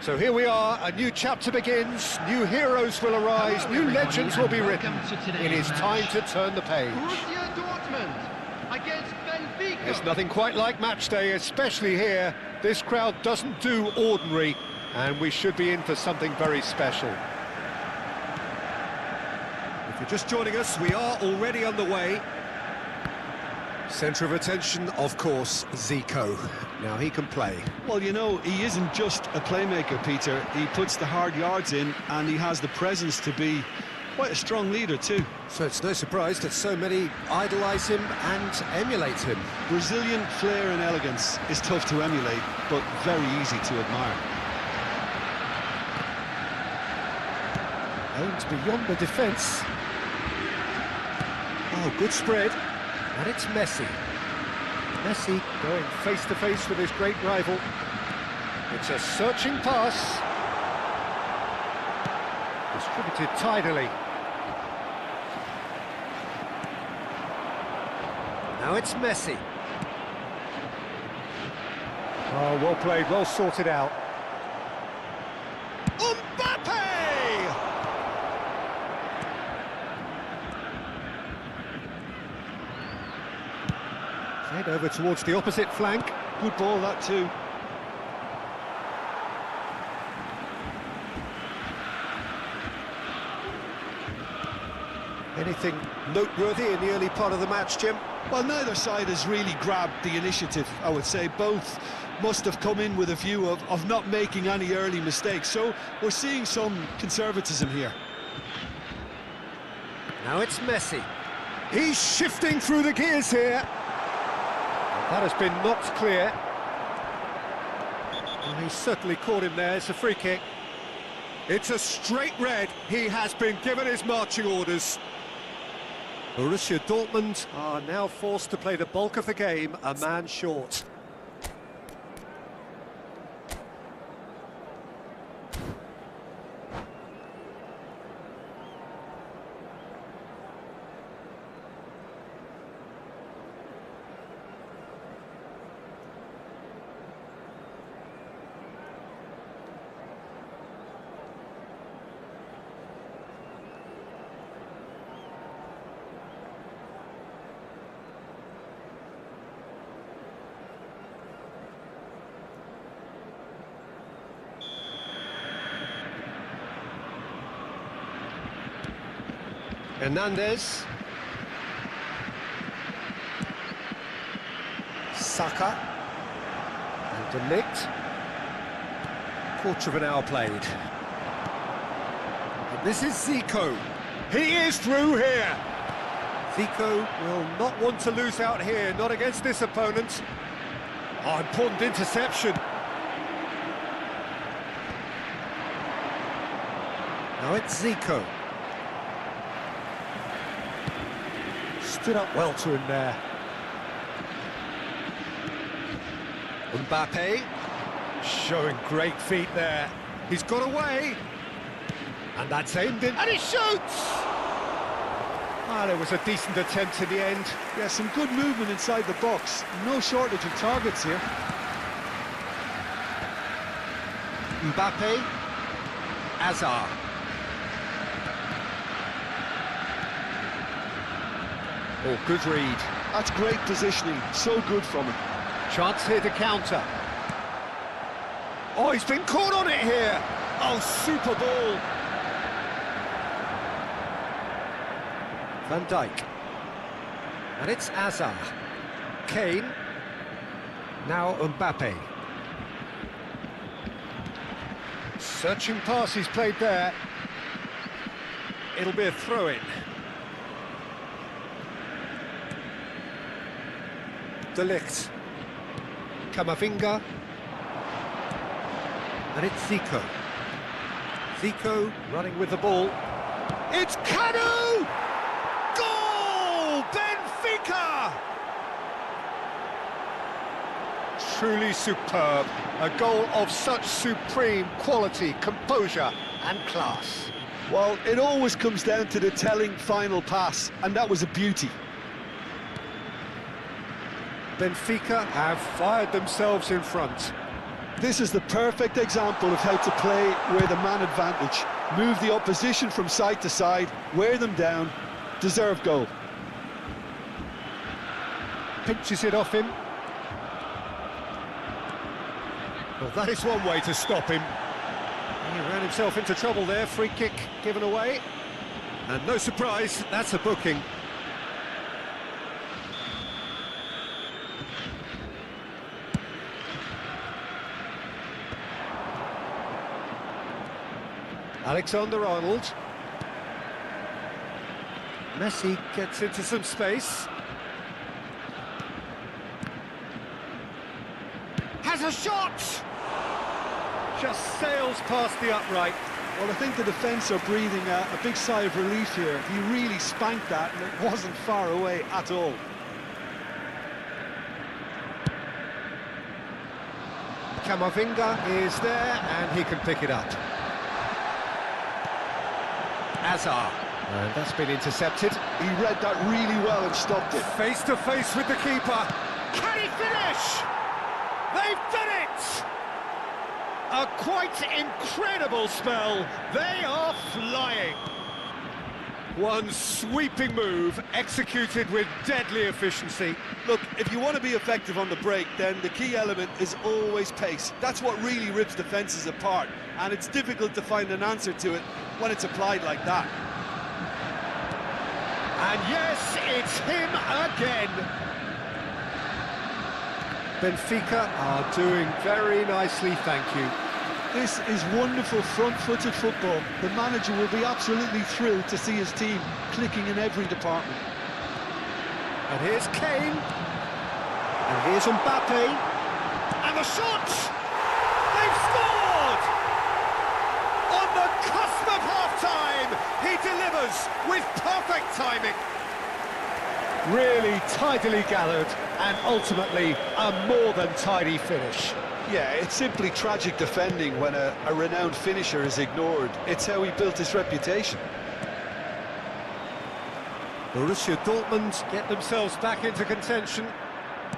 So here we are, a new chapter begins, new heroes will arise, new legends will be written. It is time to turn the page. Borussia Dortmund against Benfica. There's nothing quite like match day, especially here. This crowd doesn't do ordinary, and we should be in for something very special. If you're just joining us, we are already underway. Centre of attention, of course, Zico. Now he can play. Well, you know, he isn't just a playmaker, Peter. He puts the hard yards in, and he has the presence to be quite a strong leader too. So it's no surprise that so many idolise him and emulate him. Brazilian flair and elegance is tough to emulate, but very easy to admire. Aimed beyond the defence. Oh, good spread. And it's Messi. Messi going face-to-face with his great rival. It's a searching pass. Distributed tidily. Now it's Messi. Oh, well played, well sorted out. Mbappe! Played over towards the opposite flank. Good ball, that too. Anything noteworthy in the early part of the match, Jim? Well, neither side has really grabbed the initiative, I would say. Both must have come in with a view of not making any early mistakes. So we're seeing some conservatism here. Now it's Messi. He's shifting through the gears here. That has been knocked clear. Well, he certainly caught him there. It's a free kick. It's a straight red. He has been given his marching orders. Borussia Dortmund are now forced to play the bulk of the game, a man short. Hernandez. Saka. And De Ligt. Quarter of an hour played. And this is Zico. He is through here. Zico will not want to lose out here, not against this opponent. Oh, important interception. Now it's Zico. Stood up well to him there. Mbappe showing great feet there. He's got away, and that's aimed in, and he shoots. Ah, there was a decent attempt in the end. Yeah, some good movement inside the box. No shortage of targets here. Mbappe, Hazard. Oh, good read. That's great positioning, so good from him. Chance here to counter. Oh, he's been caught on it here. Oh, super ball. Van Dijk. And it's Hazard. Kane. Now Mbappe. Searching pass he's played there. It'll be a throw-in. De Ligt. Camavinga. And it's Zico. Zico running with the ball. It's Canu! Goal! Benfica! Truly superb. A goal of such supreme quality, composure and class. Well, it always comes down to the telling final pass, and that was a beauty. Benfica have fired themselves in front. This is the perfect example of how to play with a man advantage. Move the opposition from side to side, wear them down, deserve goal. Pinches it off him. Well, that is one way to stop him. He ran himself into trouble there, free kick given away. And no surprise, that's a booking. Alexander-Arnold. Messi gets into some space. Has a shot! Just sails past the upright. Well, I think the defence are breathing a big sigh of relief here. He really spanked that and it wasn't far away at all. Camavinga is there and he can pick it up. Azar. And that's been intercepted. He read that really well and stopped it. Face to face with the keeper. Can he finish? They've done it! A quite incredible spell. They are flying. One sweeping move executed with deadly efficiency. Look, if you want to be effective on the break, then the key element is always pace. That's what really rips defences apart, and it's difficult to find an answer to it when it's applied like that. And yes, it's him again. Benfica are doing very nicely, thank you. This is wonderful front-footed football. The manager will be absolutely thrilled to see his team clicking in every department. And here's Kane. And here's Mbappe. And the shot! They've scored! On the cusp of half-time, he delivers with perfect timing. Really tidily gathered, and ultimately a more than tidy finish. Yeah, it's simply tragic defending when a renowned finisher is ignored. It's how he built his reputation. Borussia Dortmund get themselves back into contention.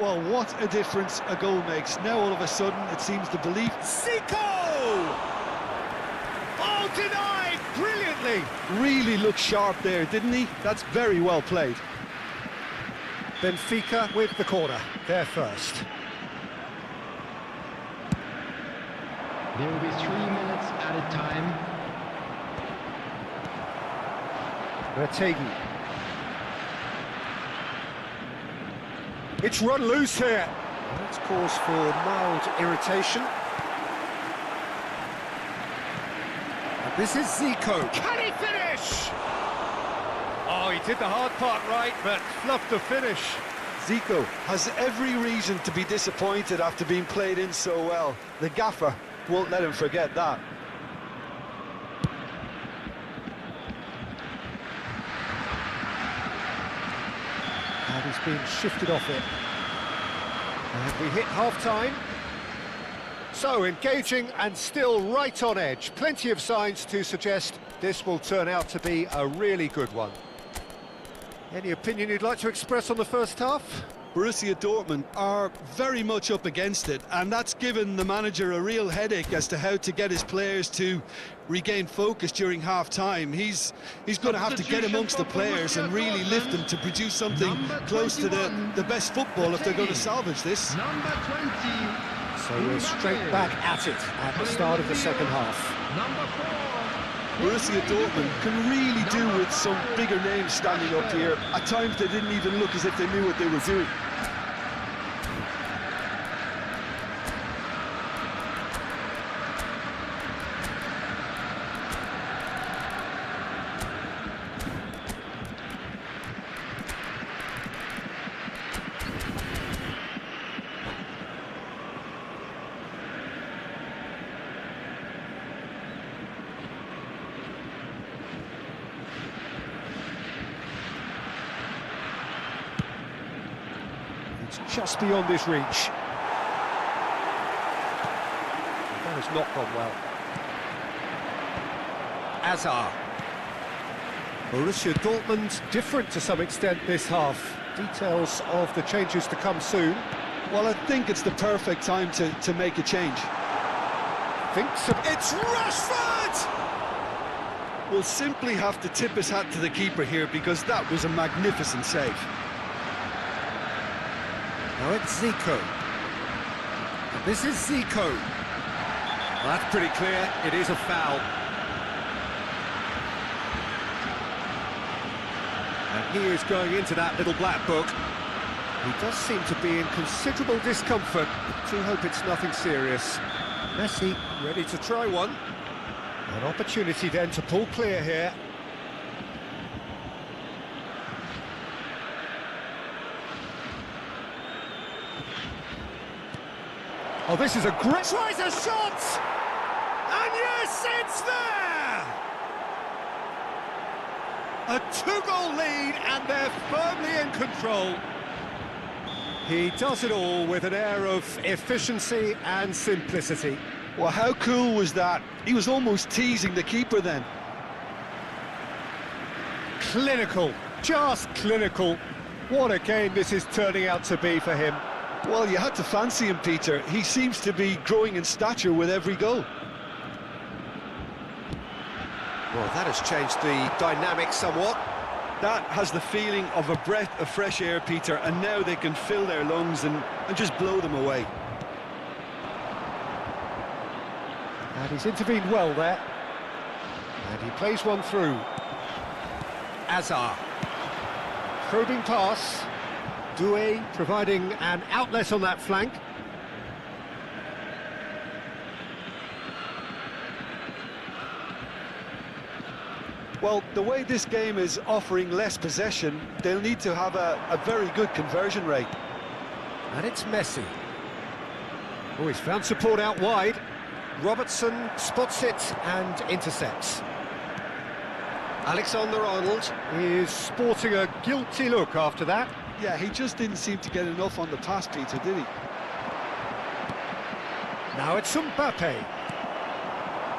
Well, what a difference a goal makes. Now all of a sudden it seems the belief... Zico! Oh, denied brilliantly! Really looked sharp there, didn't he? That's very well played. Benfica with the corner, they're first. There will be 3 minutes added time. Vertegen. It's run loose here. That's cause for mild irritation. And this is Zico. Can he finish? Oh, he did the hard part right, but fluffed the finish. Zico has every reason to be disappointed after being played in so well. The gaffer won't let him forget that. And he's been shifted off it. And we hit half-time. So, engaging and still right on edge. Plenty of signs to suggest this will turn out to be a really good one. Any opinion you'd like to express on the first half? Borussia Dortmund are very much up against it, and that's given the manager a real headache as to how to get his players to regain focus during half-time. He's going to have to get amongst the players and really lift them to produce something close to the best football if they're going to salvage this. Number 20. So we're straight back at it at the start of the second half. Number 4. Borussia Dortmund can really do with some bigger names standing up here. At times they didn't even look as if they knew what they were doing. It's just beyond his reach. That has not gone well. Azar. Borussia Dortmund different to some extent this half. Details of the changes to come soon. Well, I think it's the perfect time to make a change. thinks of... It's Rashford! We'll simply have to tip his hat to the keeper here because that was a magnificent save. Now it's Zico. And this is Zico. Well, that's pretty clear, it is a foul. And he is going into that little black book. He does seem to be in considerable discomfort. I do hope it's nothing serious. Messi ready to try one. An opportunity then to pull clear here. Oh, this is a great... Tries a shot! And yes, it's there! A two-goal lead, and they're firmly in control. He does it all with an air of efficiency and simplicity. Well, how cool was that? He was almost teasing the keeper then. Clinical, just clinical. What a game this is turning out to be for him. Well, you had to fancy him, Peter. He seems to be growing in stature with every goal. Well, that has changed the dynamic somewhat. That has the feeling of a breath of fresh air, Peter, and now they can fill their lungs and just blow them away. And he's intervened well there. And he plays one through. Azar. Probing pass. Doué providing an outlet on that flank. Well, the way this game is offering less possession, they'll need to have a very good conversion rate. And it's Messi. Oh, he's found support out wide. Robertson spots it and intercepts. Alexander-Arnold is sporting a guilty look after that. Yeah, he just didn't seem to get enough on the pass, Peter, did he? Now it's Mbappe.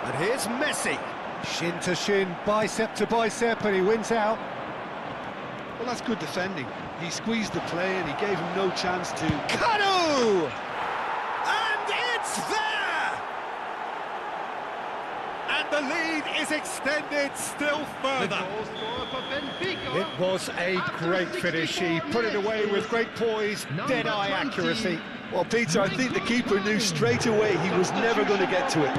And here's Messi. Shin to shin, bicep to bicep, and he wins out. Well, that's good defending. He squeezed the play and he gave him no chance to... Kanu! And it's there! And the lead is extended still further. It was a great finish. He put it away with great poise, dead-eye accuracy. Well, Peter, I think the keeper knew straight away he was never going to get to it.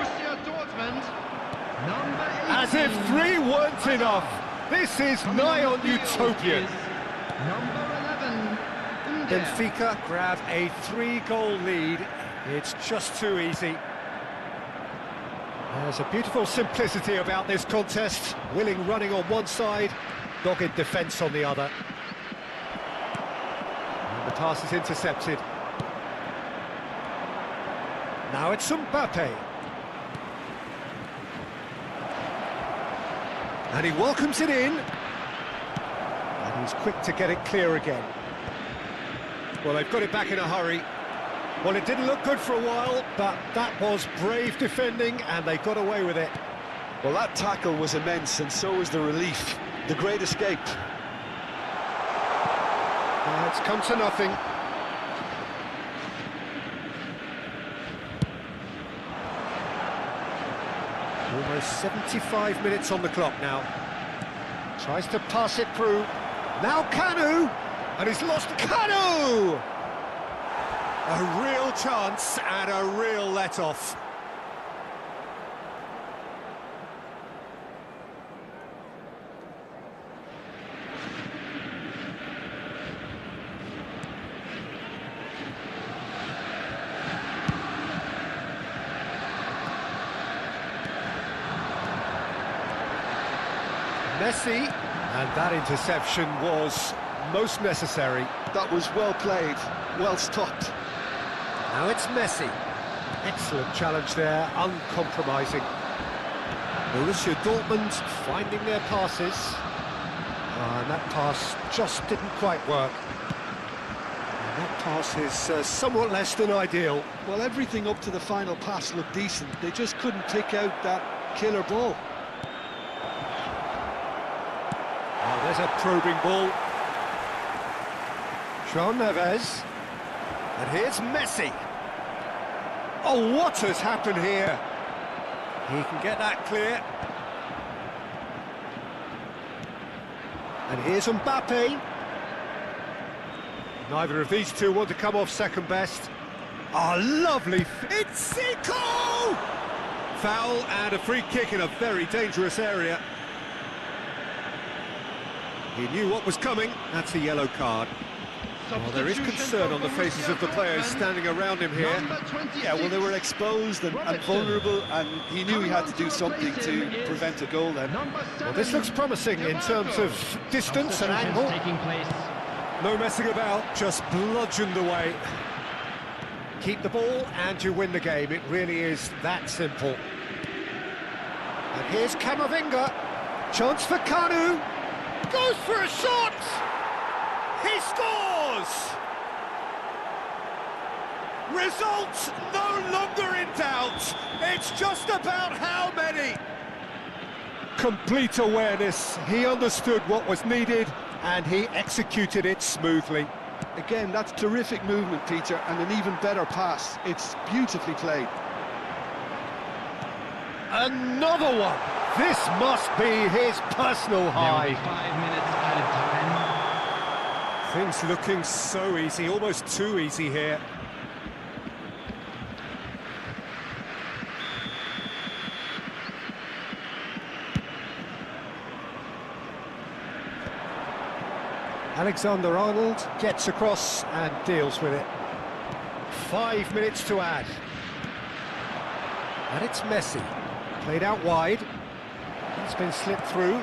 As if three weren't enough. This is nigh on utopian. Benfica grab a 3-goal lead. It's just too easy. There's a beautiful simplicity about this contest. Willing running on one side, dogged defence on the other. And the pass is intercepted. Now it's Mbappe. And he welcomes it in. And he's quick to get it clear again. Well, they've got it back in a hurry. Well, it didn't look good for a while, but that was brave defending, and they got away with it. Well, that tackle was immense, and so was the relief. The great escape. It's come to nothing. Almost 75 minutes on the clock now. Tries to pass it through. Now Kanu! And he's lost Kanu! A real chance and a real let-off. Messi, and that interception was most necessary. That was well played, well stopped. Now it's Messi. Excellent challenge there, uncompromising. Borussia Dortmund finding their passes. And that pass just didn't quite work. And that pass is somewhat less than ideal. Well, everything up to the final pass looked decent. They just couldn't pick out that killer ball. Oh, there's a probing ball. João Neves. And here's Messi. Oh, what has happened here? He can get that clear. And here's Mbappe. Neither of these two want to come off second best. Oh, lovely. It's Zico! Foul and a free kick in a very dangerous area. He knew what was coming. That's a yellow card. Well, there is concern on the faces of the players standing around him here. Yeah, well, they were exposed and vulnerable, and he knew he had to do something to prevent a goal then. Well, this looks promising in terms of distance and angle. No messing about, just bludgeoned away. Keep the ball and you win the game. It really is that simple. And here's Camavinga. Chance for Kanu. Goes for a shot! He scores! Results no longer in doubt. It's just about how many. Complete awareness. He understood what was needed and he executed it smoothly. Again, that's terrific movement, Peter, and an even better pass. It's beautifully played. Another one. This must be his personal high. There will be 5 minutes added time. Things looking so easy, almost too easy here. Alexander-Arnold gets across and deals with it. 5 minutes to add. And it's Messi. Played out wide. It's been slipped through.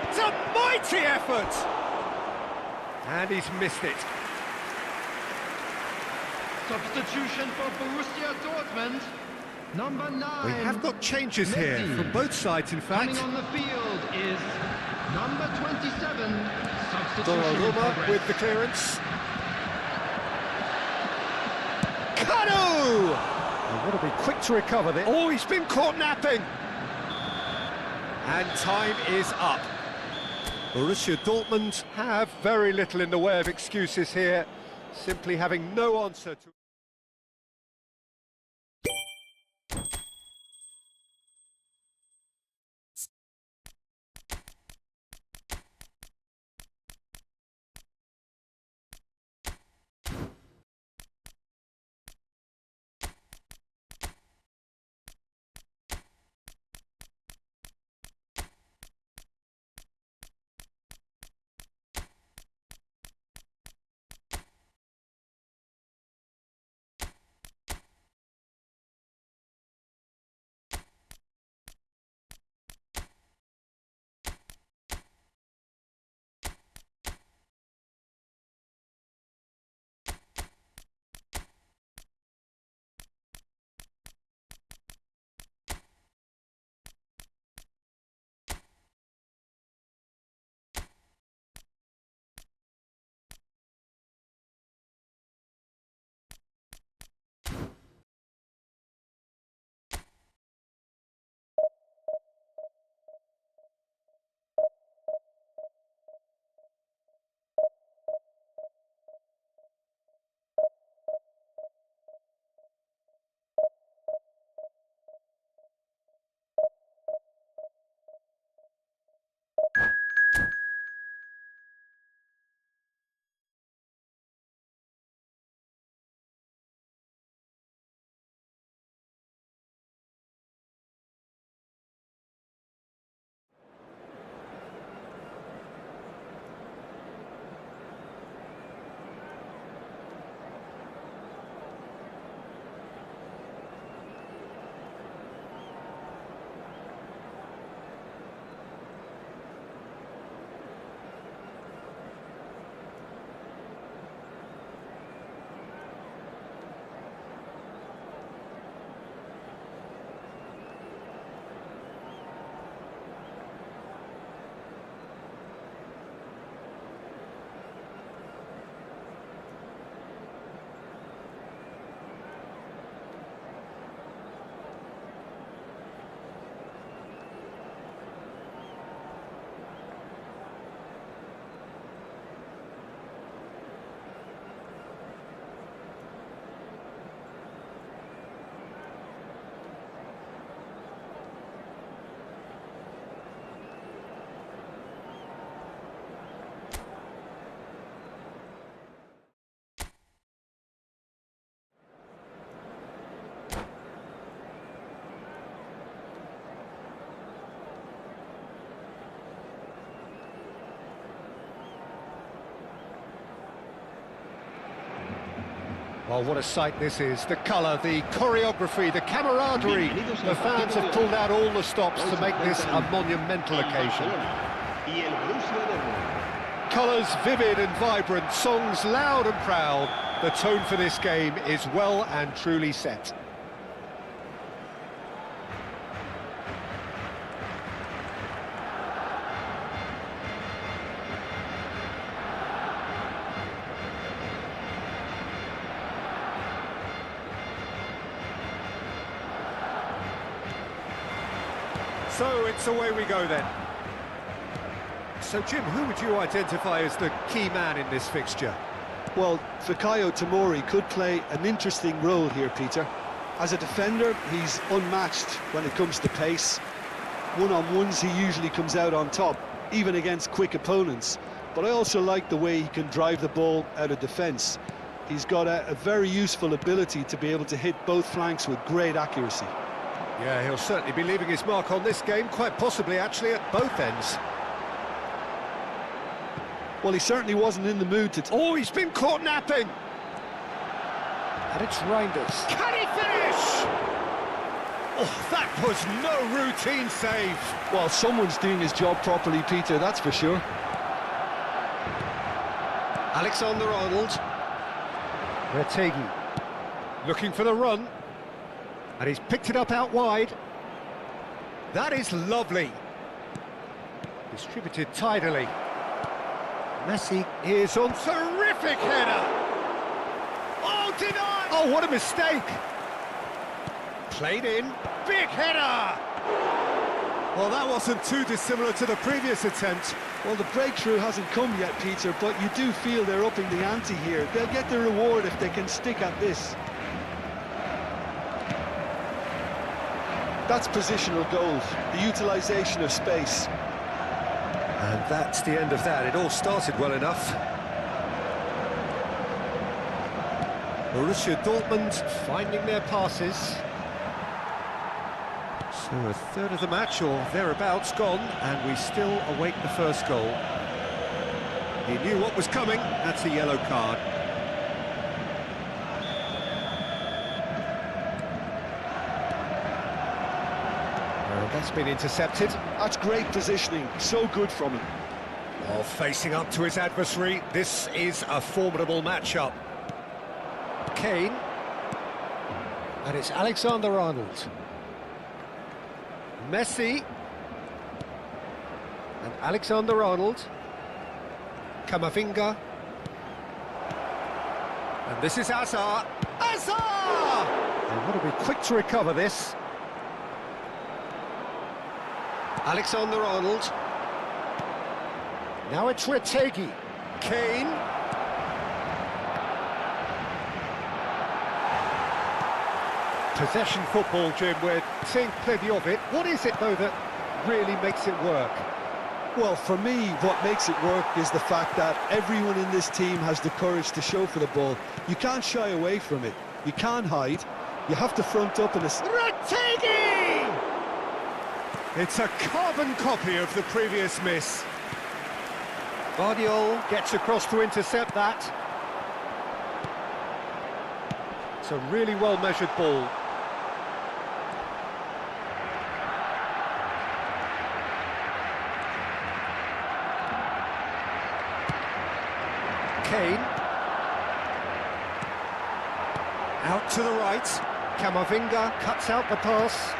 It's a mighty effort! And he's missed it. Substitution for Borussia Dortmund. Number 9. We have got changes here from both sides, in fact. Coming on the field is number 27. Substitution Donnarumma with the clearance. Kanu! He'll want to be quick to recover this. Oh, he's been caught napping. And time is up. Borussia Dortmund have very little in the way of excuses here, simply having no answer to... Well, what a sight this is. The colour, the choreography, the camaraderie. The fans have pulled out all the stops to make this a monumental occasion. Colours vivid and vibrant, songs loud and proud. The tone for this game is well and truly set. So it's away we go then. So Jim, who would you identify as the key man in this fixture? Well, Fikayo Tomori could play an interesting role here, Peter. As a defender, he's unmatched when it comes to pace. One-on-ones, he usually comes out on top, even against quick opponents. But I also like the way he can drive the ball out of defence. He's got a very useful ability to be able to hit both flanks with great accuracy. Yeah, he'll certainly be leaving his mark on this game, quite possibly actually at both ends. Well, he certainly wasn't in the mood to... Oh, he's been caught napping! And it's Reinders. Can he finish? Oh, that was no routine save. Well, someone's doing his job properly, Peter, that's for sure. Alexander-Arnold. Retegi. Looking for the run. And he's picked it up out wide. That is lovely. Distributed tidily. Messi is on, terrific header! Oh, denied! Oh, what a mistake! Played in, big header! Well, that wasn't too dissimilar to the previous attempt. Well, the breakthrough hasn't come yet, Peter, but you do feel they're upping the ante here. They'll get the reward if they can stick at this. That's positional goals, the utilisation of space. And that's the end of that. It all started well enough. Borussia Dortmund finding their passes. So a third of the match, or thereabouts, gone, and we still await the first goal. He knew what was coming. That's a yellow card. That's been intercepted. That's great positioning, so good from him. While facing up to his adversary, this is a formidable matchup. Kane. And it's Alexander-Arnold. Messi. And Alexander-Arnold. Camavinga. And this is Hazard. Hazard! And want to be quick to recover this. Alexander-Arnold. Now it's Retegi. Kane. Possession football, Jim, we're seeing plenty of it. What is it, though, that really makes it work? Well, for me, what makes it work is the fact that everyone in this team has the courage to show for the ball. You can't shy away from it. You can't hide. You have to front up in a... Retegi! It's a carbon copy of the previous miss. Guardiola gets across to intercept that. It's a really well-measured ball. Kane. Out to the right. Camavinga cuts out the pass.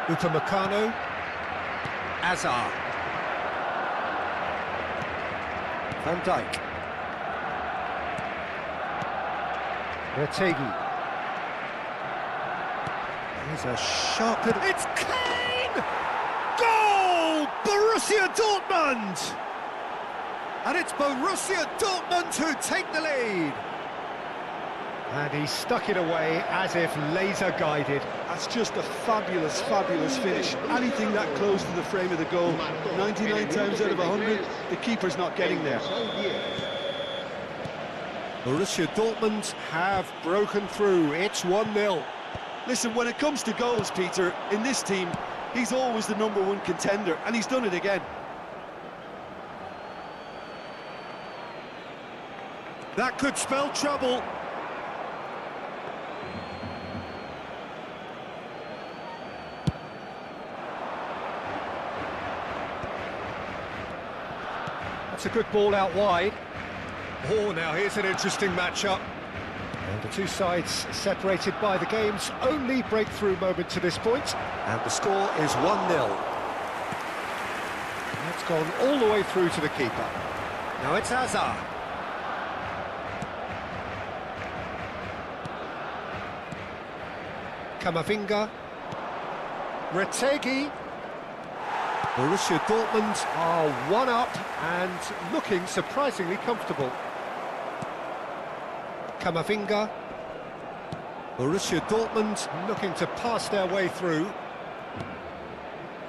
Upamecano. Hazard. Van Dijk. Retegi. Here's a sharp... It's Kane! Goal! Borussia Dortmund! And it's Borussia Dortmund who take the lead. And he stuck it away as if laser-guided. That's just a fabulous, fabulous finish. Anything that close to the frame of the goal, 99 times out of 100, the keeper's not getting there. Borussia Dortmund have broken through. It's 1-0. Listen, when it comes to goals, Peter, in this team, he's always the #1 contender, and he's done it again. That could spell trouble. That's a good ball out wide. Oh, now here's an interesting matchup. And the two sides separated by the game's only breakthrough moment to this point. And the score is 1-0. That's gone all the way through to the keeper. Now it's Hazard. Camavinga. Retegi. Borussia Dortmund are one up and looking surprisingly comfortable. Camavinga. Borussia Dortmund looking to pass their way through.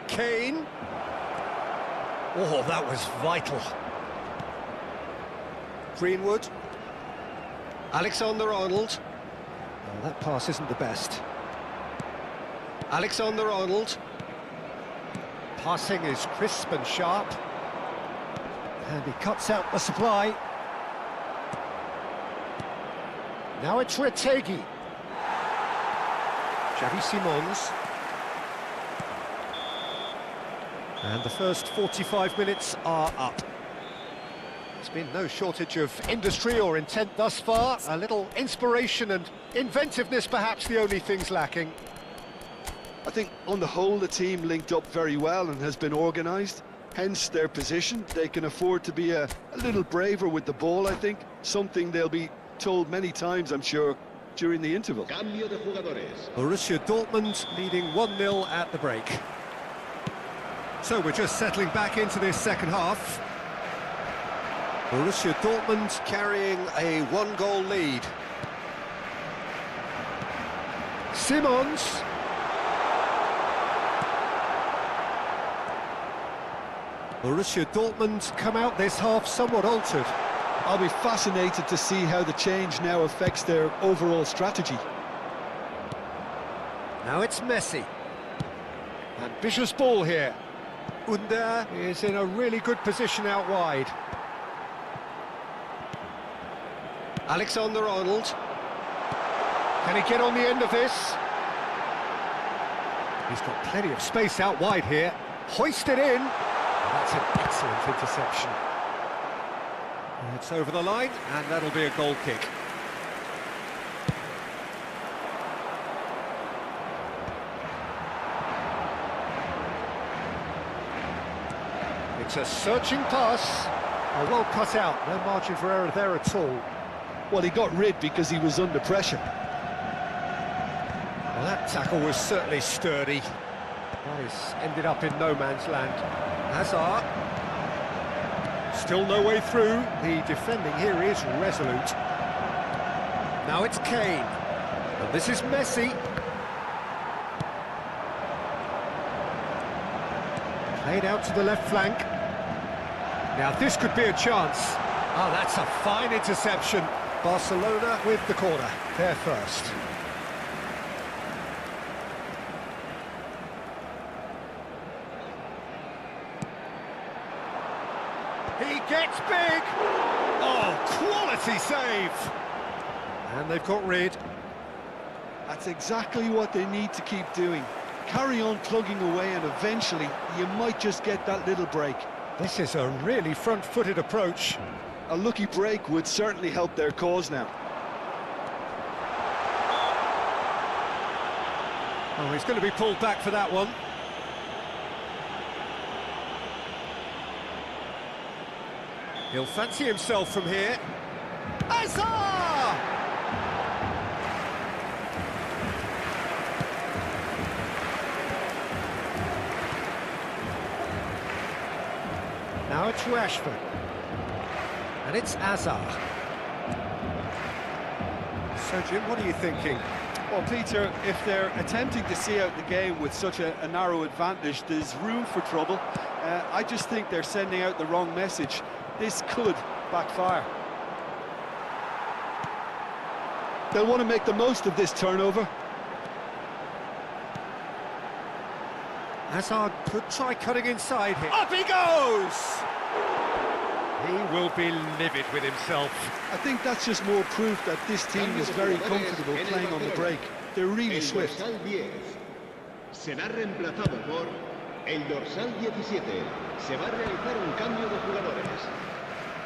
Kane. Oh, that was vital. Greenwood. Alexander-Arnold. Oh, that pass isn't the best. Alexander-Arnold. Passing is crisp and sharp. And he cuts out the supply. Now it's Retegi. Xavi Simons. And the first 45 minutes are up. There's been no shortage of industry or intent thus far. A little inspiration and inventiveness, perhaps the only things lacking. I think on the whole the team linked up very well and has been organised, hence their position. They can afford to be a little braver with the ball, I think, something they'll be told many times, I'm sure, during the interval. Borussia Dortmund leading 1-0 at the break. So we're just settling back into this second half. Borussia Dortmund carrying a one-goal lead. Simons. Borussia Dortmund come out this half somewhat altered. I'll be fascinated to see how the change now affects their overall strategy. Now it's Messi. Ambitious ball here. Under is in a really good position out wide. Alexander-Arnold. Can he get on the end of this? He's got plenty of space out wide here. Hoisted in. That's an excellent interception. It's over the line, and that'll be a goal kick. It's a searching pass. Oh, well cut out. No margin for error there at all. Well, he got rid because he was under pressure. Well, that tackle was certainly sturdy. Nice. Ended up in no man's land. Hazard. Still no way through. The defending here is resolute. Now it's Kane. And this is Messi. Played out to the left flank. Now this could be a chance. Oh, that's a fine interception. Barcelona with the corner. They're first. He gets big! Oh, quality save! And they've got rid. That's exactly what they need to keep doing. Carry on plugging away and eventually you might just get that little break. This is a really front-footed approach. A lucky break would certainly help their cause now. Oh, he's going to be pulled back for that one. He'll fancy himself from here. Hazard! Now it's Rashford. And it's Hazard. So, Jim, what are you thinking? Well, Peter, if they're attempting to see out the game with such a narrow advantage, there's room for trouble. I just think they're sending out the wrong message. This could backfire. They'll want to make the most of this turnover. Hazard could try cutting inside here. Up he goes! He will be livid with himself. I think that's just more proof that this team is very comfortable playing on the break. They're really swift. Será reemplazado por El dorsal 17. Se va a realizar un cambio de jugadores.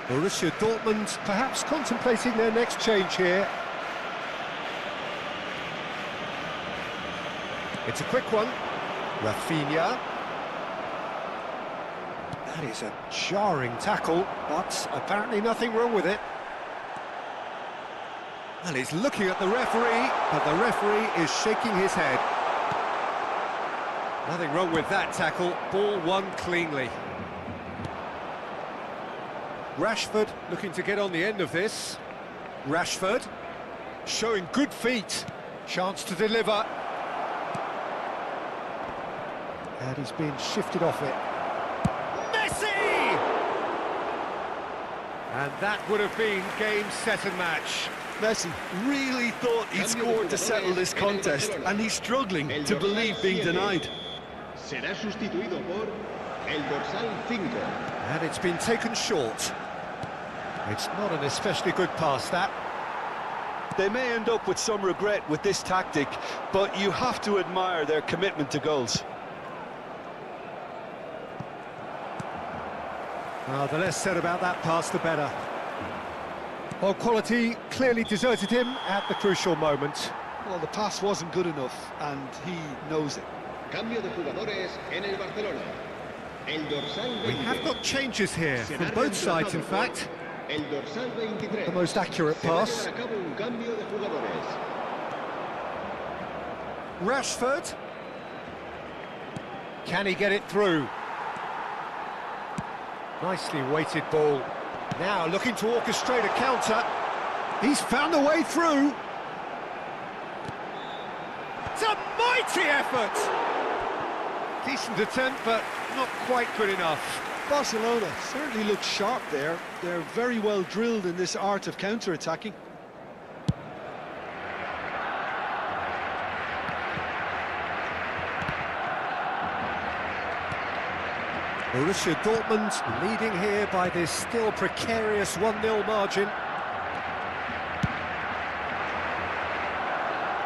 Borussia Dortmund perhaps contemplating their next change here. It's a quick one. Rafinha. That is a jarring tackle, but apparently nothing wrong with it. And he's looking at the referee, but the referee is shaking his head. Nothing wrong with that tackle, ball won cleanly. Rashford looking to get on the end of this. Rashford showing good feet. Chance to deliver. And he's been shifted off it. Messi! And that would have been game, set and match. Messi really thought he'd scored to settle this contest, and he's struggling to believe being denied. Será sustituido por el dorsal 5. And it's been taken short. It's not an especially good pass, that. They may end up with some regret with this tactic, but you have to admire their commitment to goals. The less said about that pass, the better. Well, quality clearly deserted him at the crucial moment. Well, the pass wasn't good enough, and he knows it. Cambio de jugadores en el Barcelona. El dorsal 20. We have got changes here from both sides, in fact. El dorsal 23. The most accurate pass. Se va a llevar a cabo un cambio de jugadores. Rashford. Can he get it through? Nicely weighted ball. Now looking to orchestrate a counter. He's found a way through. It's a mighty effort! Decent attempt, but not quite good enough. Barcelona certainly look sharp there. They're very well drilled in this art of counter-attacking. Borussia Dortmund leading here by this still precarious 1-0 margin.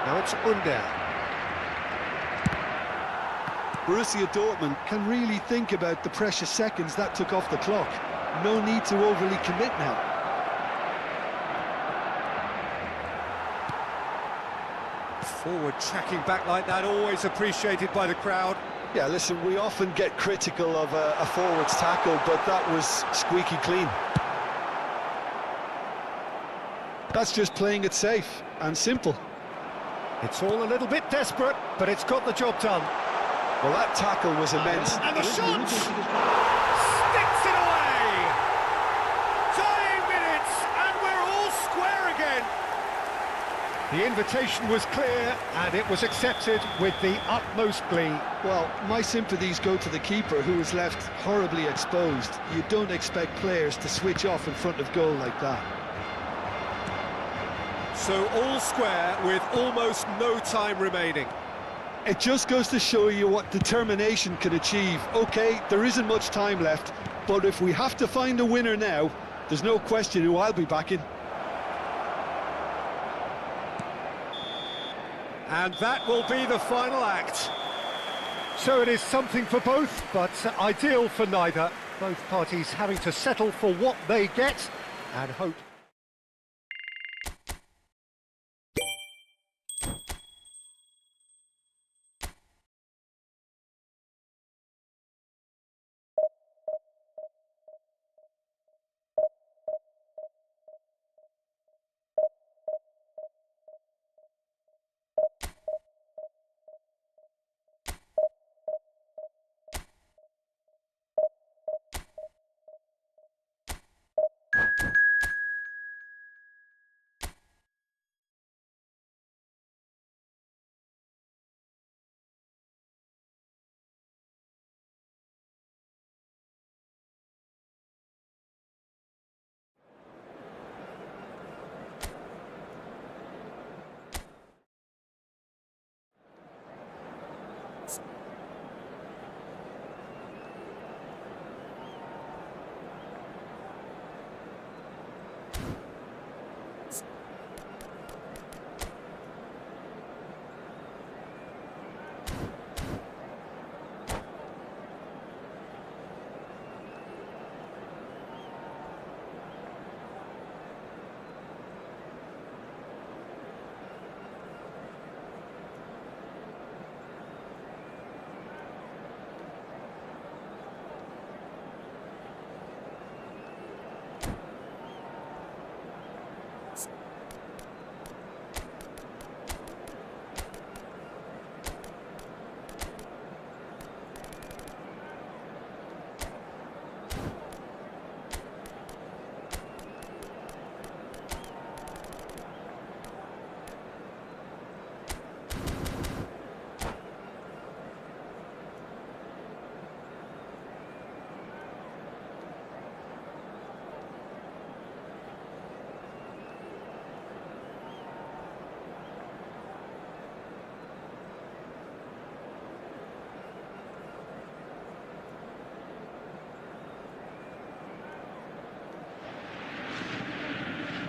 Now it's Under. Borussia Dortmund can really think about the precious seconds that took off the clock. No need to overly commit now. Forward tracking back like that, always appreciated by the crowd. Yeah, listen, we often get critical of a forward's tackle, but that was squeaky clean. That's just playing it safe and simple. It's all a little bit desperate, but it's got the job done. Well, that tackle was immense. And the shot! Sticks it away! Dying minutes, and we're all square again. The invitation was clear, and it was accepted with the utmost glee. Well, my sympathies go to the keeper, who was left horribly exposed. You don't expect players to switch off in front of goal like that. So all square with almost no time remaining. It just goes to show you what determination can achieve. OK, there isn't much time left, but if we have to find a winner now, there's no question who I'll be backing. And that will be the final act. So it is something for both, but ideal for neither. Both parties having to settle for what they get and hope.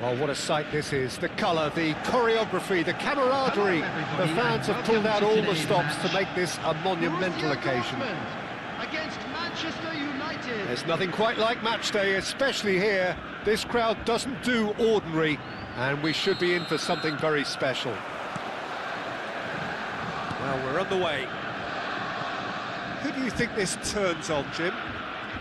Well, what a sight this is. The colour, the choreography, the camaraderie. Hello, The fans have pulled out all the stops to make this a monumental Borussia occasion. Dortmund against Manchester United. There's nothing quite like match day, especially here. This crowd doesn't do ordinary, and we should be in for something very special. Well, we're on the way. Who do you think this turns on, Jim?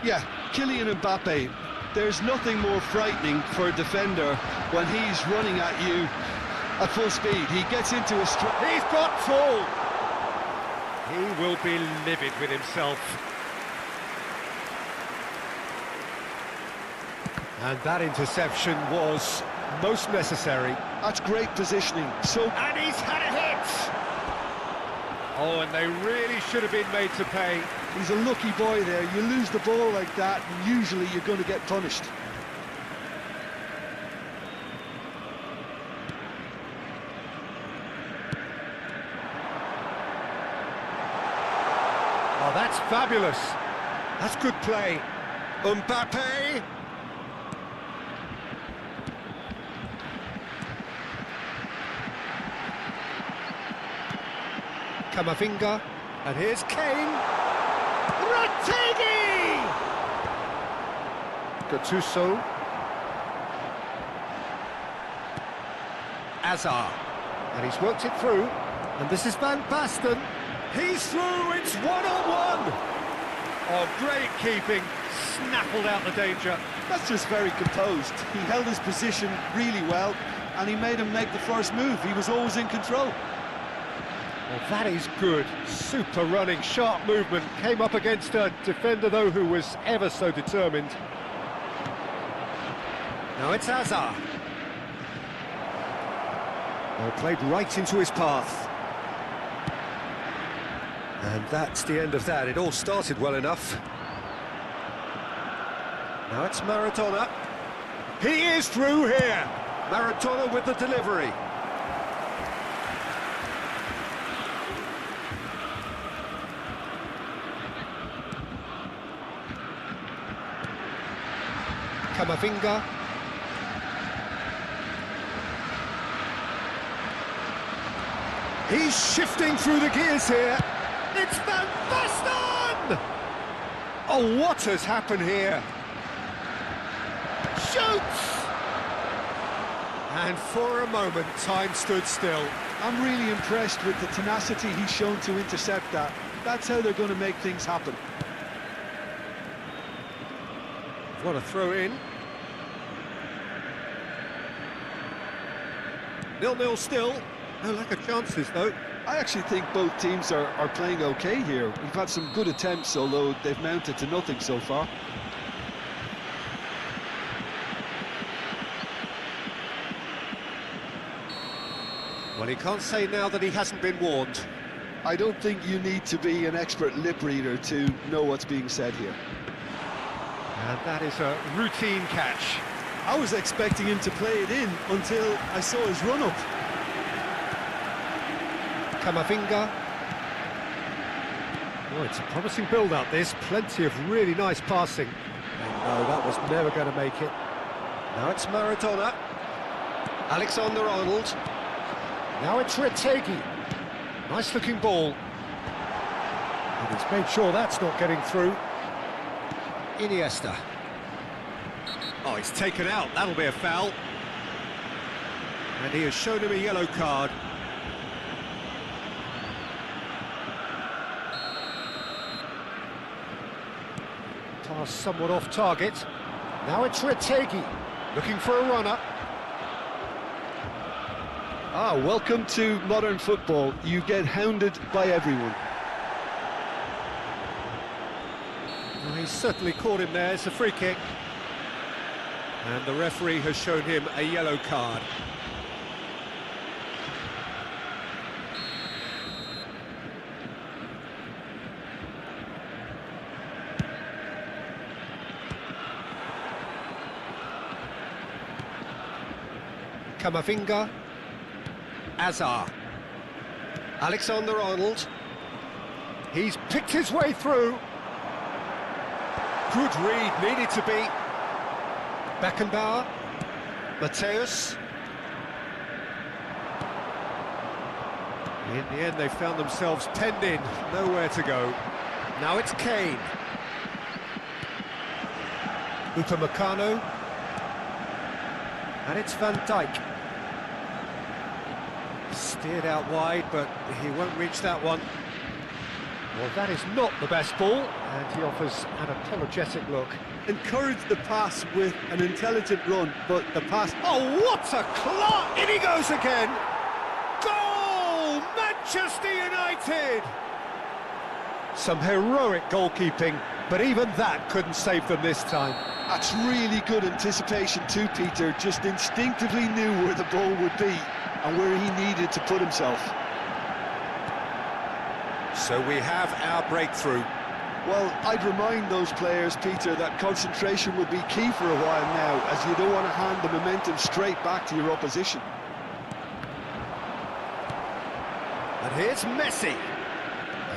Yeah, Kylian Mbappe. There's nothing more frightening for a defender when he's running at you at full speed. He gets into a strike. He's got full. He will be livid with himself. And that interception was most necessary. That's great positioning. And he's had a hit! Oh, and they really should have been made to pay. He's a lucky boy there. You lose the ball like that, and usually you're going to get punished. Oh, that's fabulous. That's good play. Mbappe. Camavinga. And here's Kane. Retegui! Gattuso. Hazard. And he's worked it through. And this is Van Basten. He's through, it's one-on-one! Oh, great keeping, snaffled out the danger. That's just very composed. He held his position really well, and he made him make the first move. He was always in control. Well, that is good. Super running, sharp movement. Came up against a defender, though, who was ever so determined. Now it's Hazard. Well, played right into his path. And that's the end of that. It all started well enough. Now it's Maradona. He is through here. Maradona with the delivery. Camavinga. He's shifting through the gears here. It's Van Basten! Oh, what has happened here? Shoots! And for a moment, time stood still. I'm really impressed with the tenacity he's shown to intercept that. That's how they're going to make things happen. What a throw in. 0-0 still. No lack of chances, though. I actually think both teams are playing okay here. We've had some good attempts, although they've mounted to nothing so far. Well, he can't say now that he hasn't been warned. I don't think you need to be an expert lip reader to know what's being said here. And that is a routine catch. I was expecting him to play it in until I saw his run-up. Camavinga. Oh, it's a promising build-up, this. Plenty of really nice passing. And no, that was never going to make it. Now it's Maradona. Alexander-Arnold. Now it's Retegui. Nice-looking ball. And he's made sure that's not getting through. Iniesta. Oh, he's taken out. That'll be a foul. And he has shown him a yellow card. Pass somewhat off target. Now it's Retegui, looking for a runner. Welcome to modern football. You get hounded by everyone. Well, he's certainly caught him there. It's a free kick. And the referee has shown him a yellow card. Camavinga. Hazard. Alexander-Arnold. He's picked his way through. Good read, needed to be. Beckenbauer. Mateus. In the end, they found themselves penned in, nowhere to go. Now it's Kane. Upamecano. And it's Van Dijk. Steered out wide, but he won't reach that one. Well, that is not the best ball, and he offers an apologetic look. Encouraged the pass with an intelligent run, but the pass... Oh, what a clock! In he goes again! Goal! Manchester United! Some heroic goalkeeping, but even that couldn't save them this time. That's really good anticipation too, Peter. Just instinctively knew where the ball would be and where he needed to put himself. So we have our breakthrough. Well, I'd remind those players, Peter, that concentration will be key for a while now, as you don't want to hand the momentum straight back to your opposition. And here's Messi.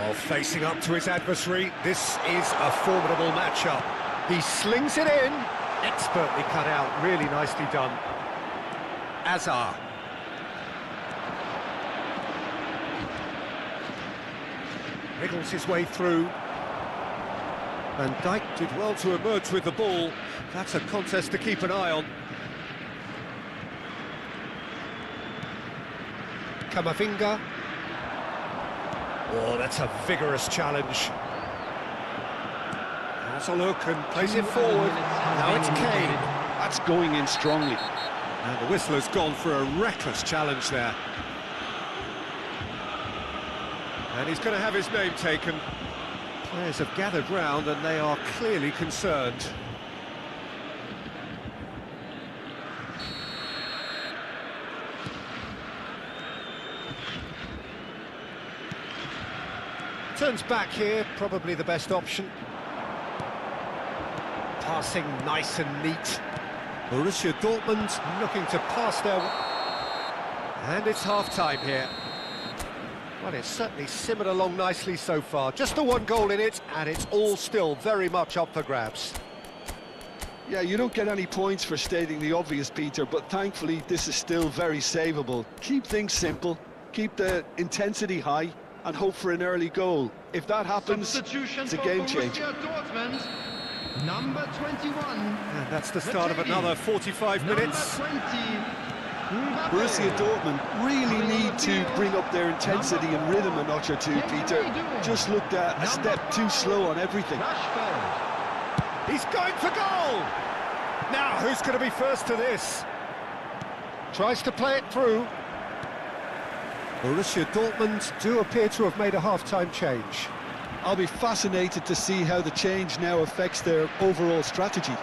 Oh, facing up to his adversary, this is a formidable matchup. He slings it in, expertly cut out, really nicely done. Azar. Wriggles his way through. Van Dijk did well to emerge with the ball. That's a contest to keep an eye on. Camavinga. Oh, that's a vigorous challenge. Has a look and plays it forward. Now it's Kane. That's going in strongly. And the whistler's gone for a reckless challenge there. And he's going to have his name taken. Players have gathered round and they are clearly concerned. Turns back here, probably the best option. Passing nice and neat. Borussia Dortmund looking to pass their... And it's half-time here. Well, it's certainly simmered along nicely so far. Just the one goal in it, and it's all still very much up for grabs. Yeah, you don't get any points for stating the obvious, Peter, but thankfully this is still very savable. Keep things simple, keep the intensity high, and hope for an early goal. If that happens, it's a game changer. Dortmund, number 21. And that's the start of another 45 minutes. Number 20. Borussia Dortmund really need to bring up their intensity and rhythm a notch or two, Peter. Just looked a step too slow on everything. He's going for goal! Now, who's going to be first to this? Tries to play it through. Borussia Dortmund do appear to have made a half-time change. I'll be fascinated to see how the change now affects their overall strategy.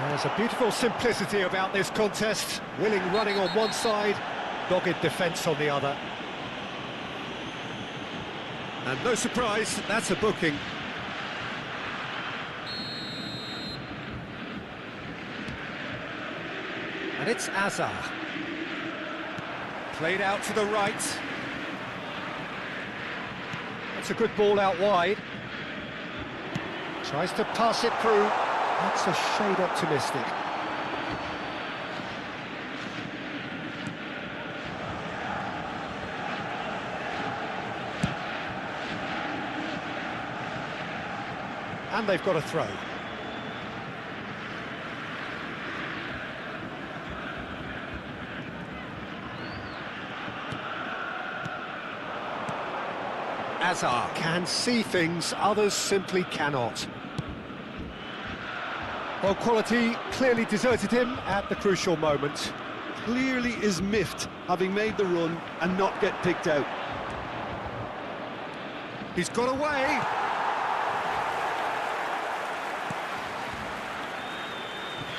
There's a beautiful simplicity about this contest. Willing running on one side, dogged defence on the other. And no surprise, that's a booking. And it's Azar. Played out to the right. That's a good ball out wide. Tries to pass it through. That's a shade optimistic. And they've got a throw. Azar can see things others simply cannot. Well, quality clearly deserted him at the crucial moment. Clearly is miffed, having made the run and not get picked out. He's got away.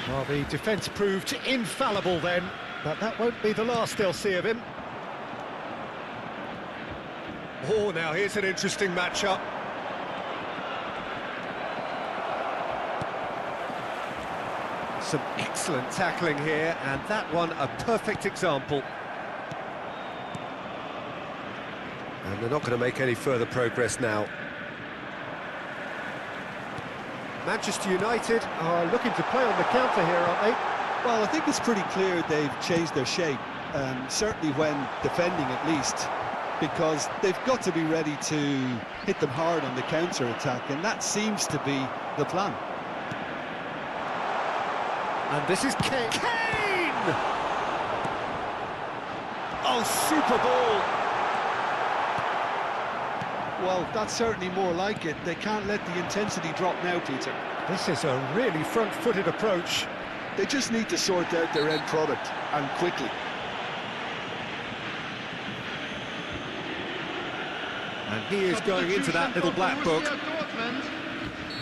Well, the defence proved infallible then, but that won't be the last they'll see of him. Oh, now here's an interesting matchup. Some excellent tackling here, and that one a perfect example. And they're not going to make any further progress now. Manchester United are looking to play on the counter here, aren't they? Well, I think it's pretty clear they've changed their shape, certainly when defending at least, because they've got to be ready to hit them hard on the counter-attack, and that seems to be the plan. And this is Kane! Oh, super ball! Well, that's certainly more like it. They can't let the intensity drop now, Peter. This is a really front-footed approach. They just need to sort out their end product, and quickly. And he is going into that little black book. Dortmund,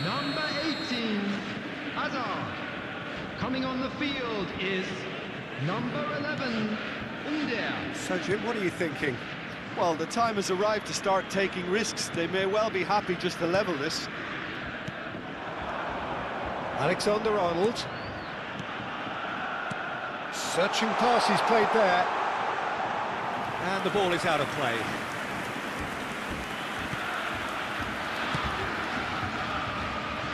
number 18, Hazard. Coming on the field is number 11, Under. So, Jim, what are you thinking? Well, the time has arrived to start taking risks. They may well be happy just to level this. Alexander-Arnold. Searching pass he's played there. And the ball is out of play.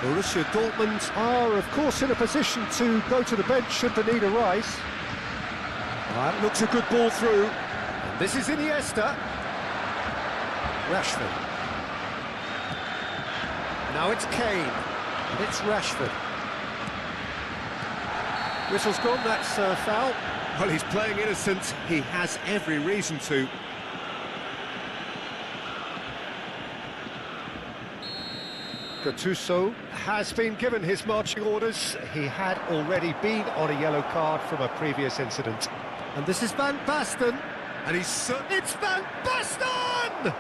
Borussia Dortmund are, of course, in a position to go to the bench should the need arise. That looks a good ball through. And this is Iniesta. Rashford. Now it's Kane. And it's Rashford. Whistle's gone, that's a foul. Well, he's playing innocent. He has every reason to. Gattuso has been given his marching orders. He had already been on a yellow card from a previous incident. And this is Van Basten. And it's Van Basten!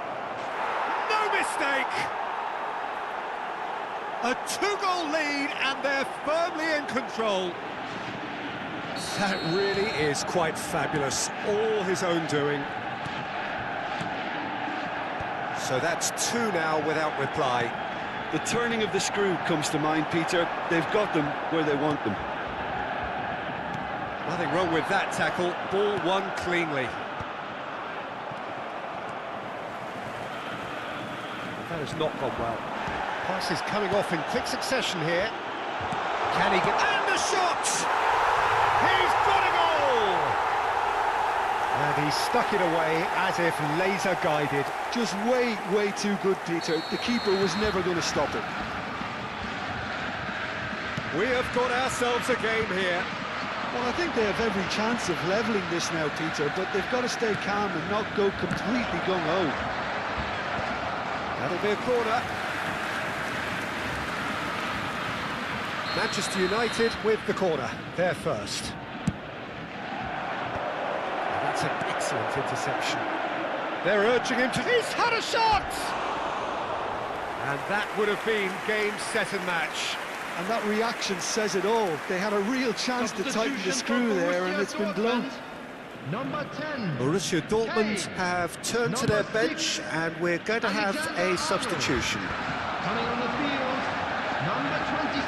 No mistake! A two-goal lead, and they're firmly in control. That really is quite fabulous. All his own doing. So that's two now without reply. The turning of the screw comes to mind, Peter. They've got them where they want them. Nothing wrong with that tackle. Ball won cleanly. That has not gone well. Pass is coming off in quick succession here. Can he get... And the shot! He's got a goal! And he stuck it away as if laser-guided. Just way too good, Peter. The keeper was never going to stop it. We have got ourselves a game here. Well, I think they have every chance of levelling this now, Peter, but they've got to stay calm and not go completely gung-ho. That'll be a corner. Manchester United with the corner. They're first. And that's an excellent interception. They're urging him to... He's had a shot! And that would have been game, set and match. And that reaction says it all. They had a real chance to tighten the screw there, and it's been blown. Number 10. Borussia Dortmund have turned to their bench, and we're going to have a substitution. Coming on the field, number 27.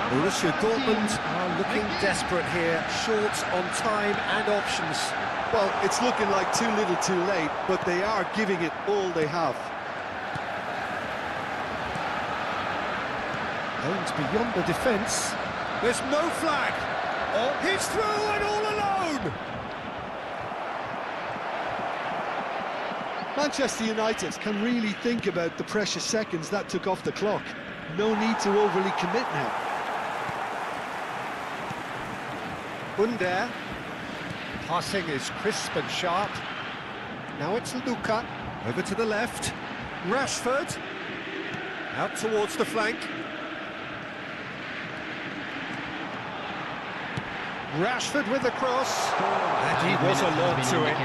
Borussia Dortmund are looking desperate here, short on time and options. Well, it's looking like too little too late, but they are giving it all they have. Owens beyond the defence. There's no flag. Oh, he's through and all alone. Manchester United can really think about the precious seconds that took off the clock. No need to overly commit now. Under. Passing is crisp and sharp. Now it's Luka. Over to the left. Rashford. Out towards the flank. Rashford with the cross. And he was alert to it.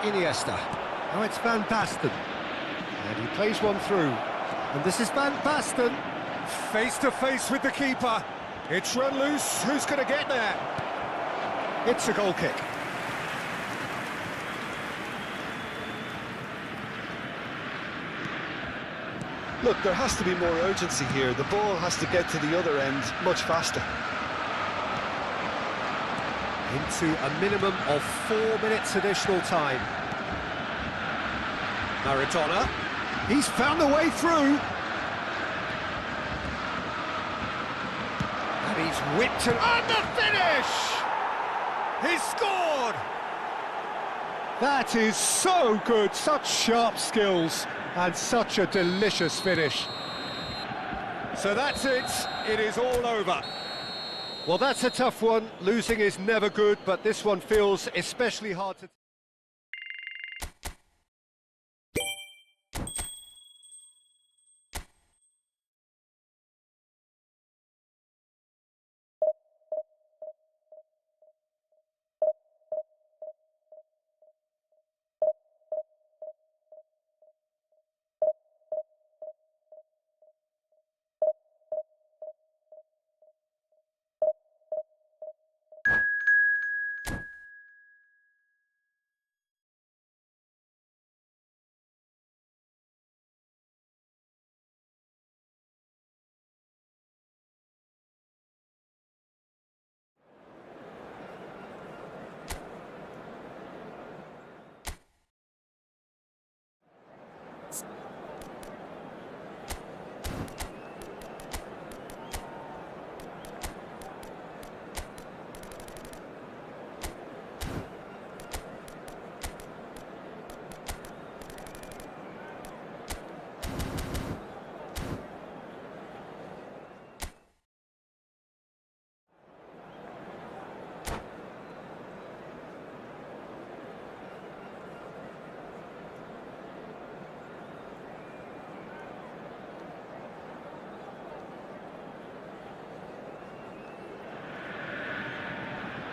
Iniesta. Now it's Van Basten. And he plays one through. And this is Van Basten. Face to face with the keeper. It's run loose. Who's going to get there? It's a goal kick. Look, there has to be more urgency here. The ball has to get to the other end much faster. Into a minimum of 4 minutes additional time. Maradona. He's found a way through. And he It's whipped and the finish! He scored! That is so good, such sharp skills and such a delicious finish. So that's it, it is all over. Well, that's a tough one. Losing is never good, but this one feels especially hard to...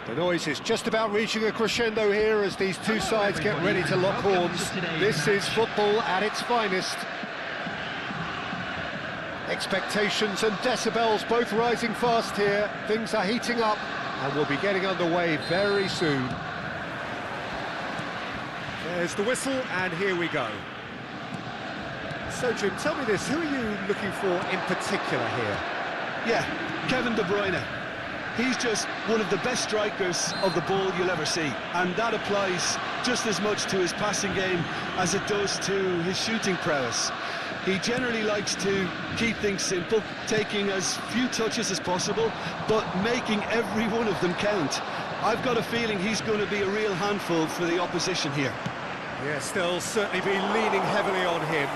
The noise is just about reaching a crescendo here as these two sides get ready to lock horns. This is football at its finest. Expectations and decibels both rising fast here. Things are heating up and we'll be getting underway very soon. There's the whistle and here we go. So Jim, tell me this, who are you looking for in particular here? Yeah, Kevin De Bruyne. He's just one of the best strikers of the ball you'll ever see, and that applies just as much to his passing game as it does to his shooting prowess. He generally likes to keep things simple, taking as few touches as possible, but making every one of them count. I've got a feeling he's going to be a real handful for the opposition here. Yes, they'll certainly be leaning heavily on him.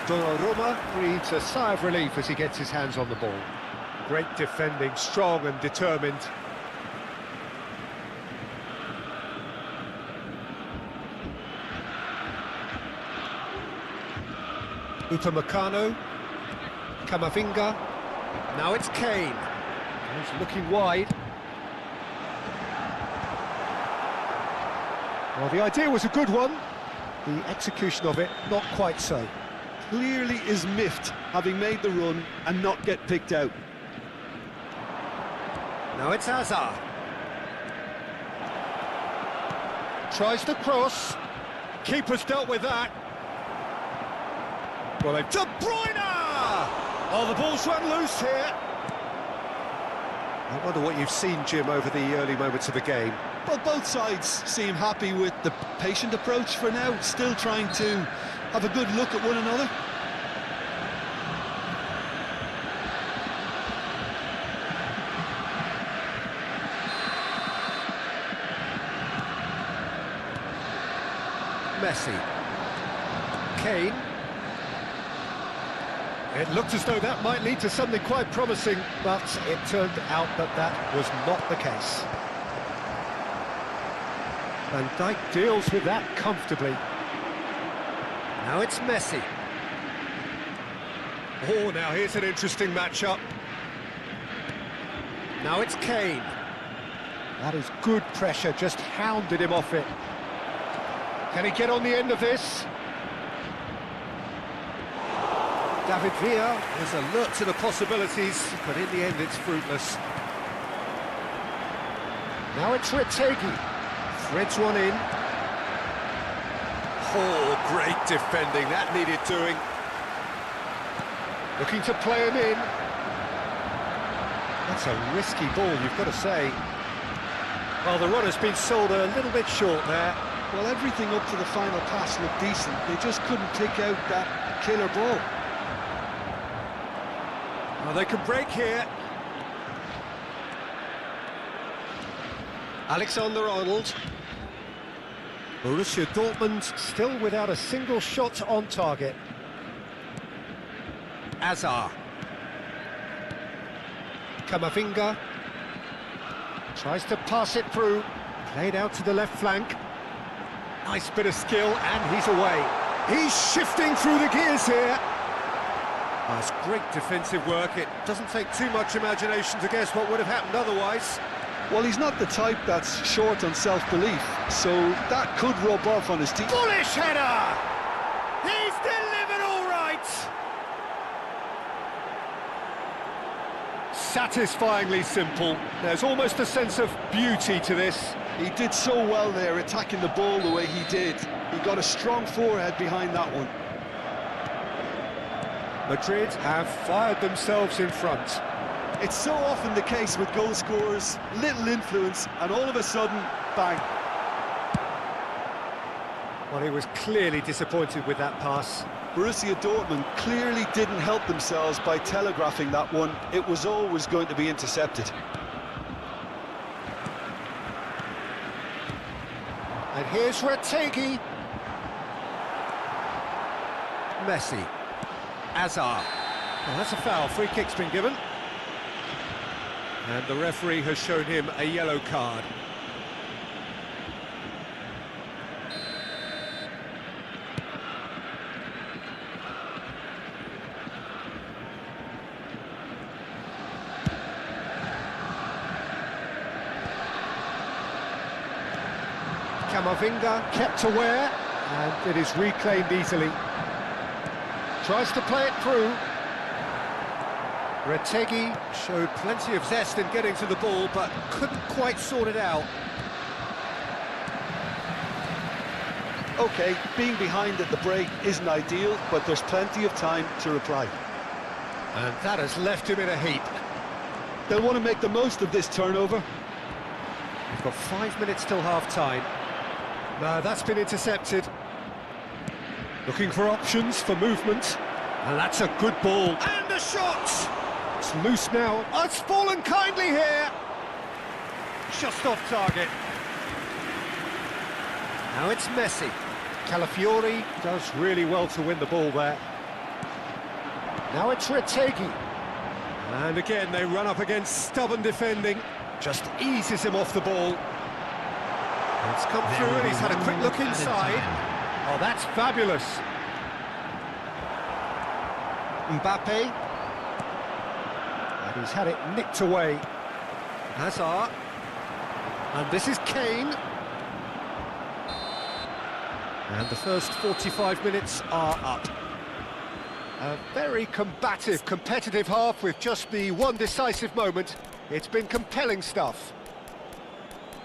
Donnarumma breathes a sigh of relief as he gets his hands on the ball. Great defending, strong and determined. Upamecano, Camavinga, now it's Kane. He's looking wide. Well, the idea was a good one, the execution of it not quite so. Clearly is miffed having made the run and not get picked out. Now it's Hazard. Tries to cross. Keeper's dealt with that. Well, they've... De Bruyne! Oh, the ball's run loose here. I wonder what you've seen, Jim, over the early moments of the game. Well, both sides seem happy with the patient approach for now, still trying to have a good look at one another. Messi. Kane. It looked as though that might lead to something quite promising, but it turned out that that was not the case. Van Dijk deals with that comfortably. Now it's Messi. Oh, now here's an interesting matchup. Now it's Kane. That is good pressure, just hounded him off it. Can he get on the end of this? David Villa is alert to the possibilities, but in the end it's fruitless. Now it's Retegui. Threads one in. Oh, great defending, that needed doing. Looking to play him in. That's a risky ball, you've got to say. Well, the run has been sold a little bit short there. Well, everything up to the final pass looked decent. They just couldn't pick out that killer ball. Well, they can break here. Alexander-Arnold. Borussia Dortmund still without a single shot on target. Azar. Camavinga. Tries to pass it through. Played out to the left flank. Nice bit of skill, and he's away. He's shifting through the gears here. That's great defensive work. It doesn't take too much imagination to guess what would have happened otherwise. Well, he's not the type that's short on self-belief, so that could rub off on his team. Bullish header! He's delivered all right! Satisfyingly simple. There's almost a sense of beauty to this. He did so well there, attacking the ball the way he did. He got a strong forehead behind that one. Madrid have fired themselves in front. It's so often the case with goal scorers, little influence, and all of a sudden, bang. Well, he was clearly disappointed with that pass. Borussia Dortmund clearly didn't help themselves by telegraphing that one. It was always going to be intercepted. And here's Retegi. Messi. Azar. Well, that's a foul. Free kick's been given. And the referee has shown him a yellow card. Camavinga kept aware, and it is reclaimed easily. Tries to play it through. Retegi showed plenty of zest in getting to the ball, but couldn't quite sort it out. OK, being behind at the break isn't ideal, but there's plenty of time to reply. And that has left him in a heap. They'll want to make the most of this turnover. We've got 5 minutes till half-time. No, that's been intercepted. Looking for options for movement. And that's a good ball. And a shot! It's loose now. Oh, it's fallen kindly here. Just off target. Now it's Messi. Calafiori does really well to win the ball there. Now it's Retegi. And again, they run up against stubborn defending. Just eases him off the ball. It's come through and he's had a quick look inside. Oh, that's fabulous. Mbappe. And he's had it nicked away. Hazard. And this is Kane. And the first 45 minutes are up. A very combative, competitive half with just the one decisive moment. It's been compelling stuff.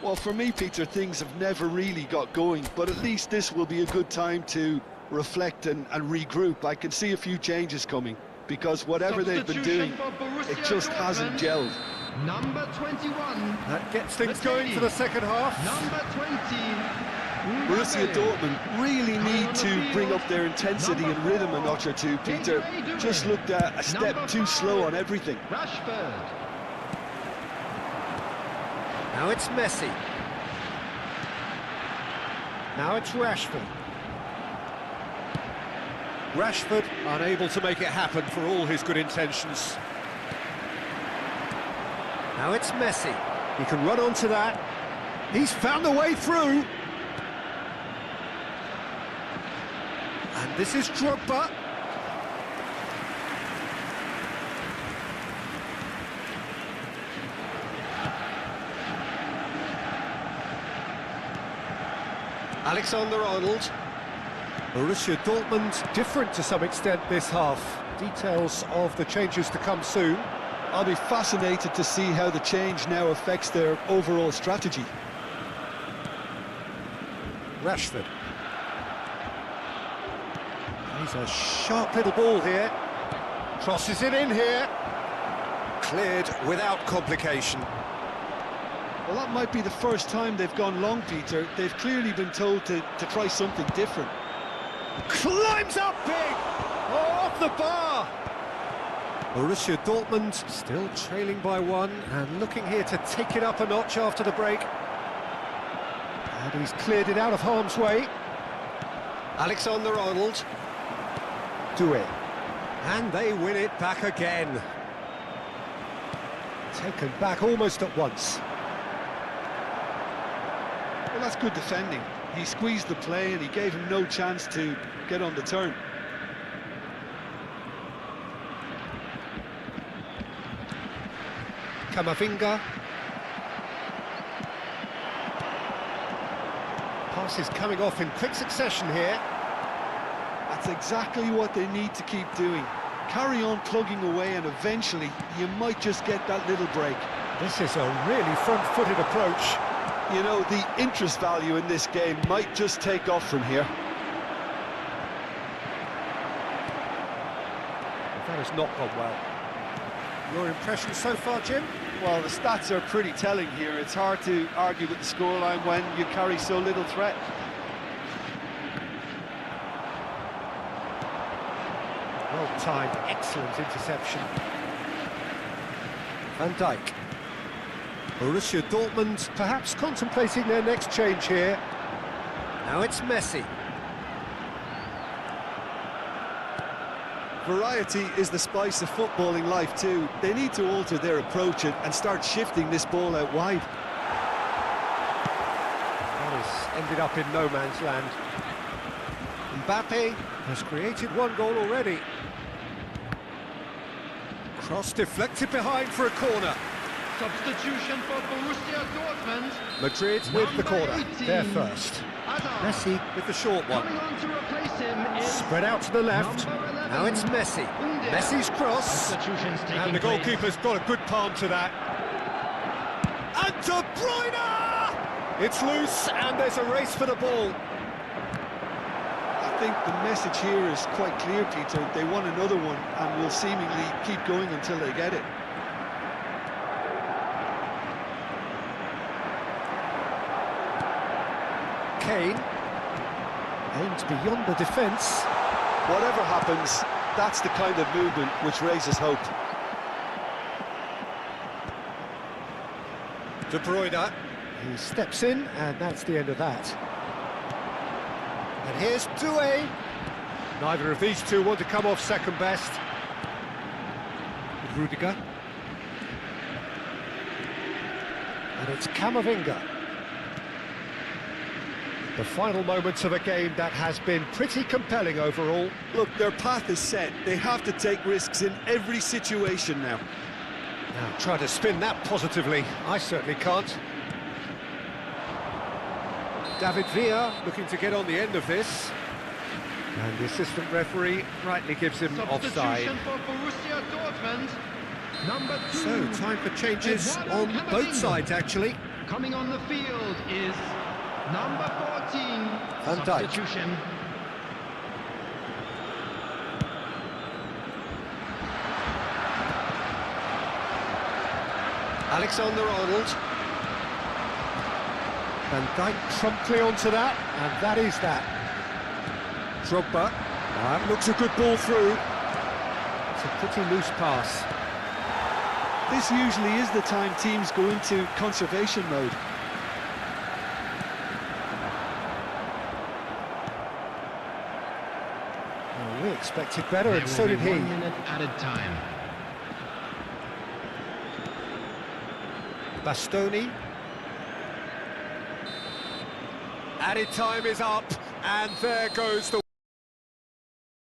Well, for me, Peter, things have never really got going, but at least this will be a good time to reflect and regroup. I can see a few changes coming, because whatever they've been doing, it just hasn't gelled. Number 21. That gets things going for the second half. Number 20. Borussia Dortmund really need to bring up their intensity and rhythm a notch or two, Peter. Just looked a step too slow on everything. Rashford. Now it's Messi. Now it's Rashford. Rashford unable to make it happen for all his good intentions. Now it's Messi. He can run onto that. He's found the way through. And this is Drogba. Alexander-Arnold. Borussia Dortmund different to some extent this half. Details of the changes to come soon. I'll be fascinated to see how the change now affects their overall strategy. Rashford. He's a sharp little ball here. Crosses it in here. Cleared without complication. Well, that might be the first time they've gone long, Peter. They've clearly been told to try something different. Climbs up big! Oh, off the bar! Borussia Dortmund still trailing by one and looking here to take it up a notch after the break. And he's cleared it out of harm's way. Alexander-Arnold. Doué. And they win it back again. Taken back almost at once. Well, that's good defending. He squeezed the play and he gave him no chance to get on the turn. Camavinga. Passes coming off in quick succession here. That's exactly what they need to keep doing. Carry on plugging away and eventually you might just get that little break. This is a really front-footed approach. You know, the interest value in this game might just take off from here. That has not gone well. Your impression so far, Jim? Well, the stats are pretty telling here. It's hard to argue with the scoreline when you carry so little threat. Well-timed, excellent interception. Van Dijk. Borussia Dortmund perhaps contemplating their next change here. Now it's Messi. Variety is the spice of footballing life too. They need to alter their approach and start shifting this ball out wide. That has ended up in no man's land. Mbappe has created one goal already. Cross deflected behind for a corner. Substitution for Borussia Dortmund. Madrid with the Number corner. 18. They're first. Messi with the short one. Coming on to replace him is Spread out to the left. number 11. Now it's Messi. Messi's cross. Substitutions taking And the place. goalkeeper's got a good palm to that. And De Bruyne! It's loose and there's a race for the ball. I think the message here is quite clear, Peter. They want another one and will seemingly keep going until they get it. Kane aimed beyond the defence. Whatever happens, that's the kind of movement which raises hope. De Bruyne. He steps in and that's the end of that. And here's Doué. Neither of these two want to come off second best. Rudiger. And it's Camavinga. The final moments of a game that has been pretty compelling overall. Look, their path is set. They have to take risks in every situation now. Now try to spin that positively. I certainly can't. David Villa looking to get on the end of this. And the assistant referee rightly gives him offside. Substitution for Borussia Dortmund. Number 2. So, time for changes on both sides, actually. Coming on the field is number 14. Van Dijk. Substitution. Alexander-Arnold. Van Dijk promptly onto that, and that is that. Drogba. That looks a good ball through. It's a pretty loose pass. This usually is the time teams go into conservation mode. Well, we expected better, There and so will be did he. 1 minute added time. Bastoni. Added time is up, and there goes the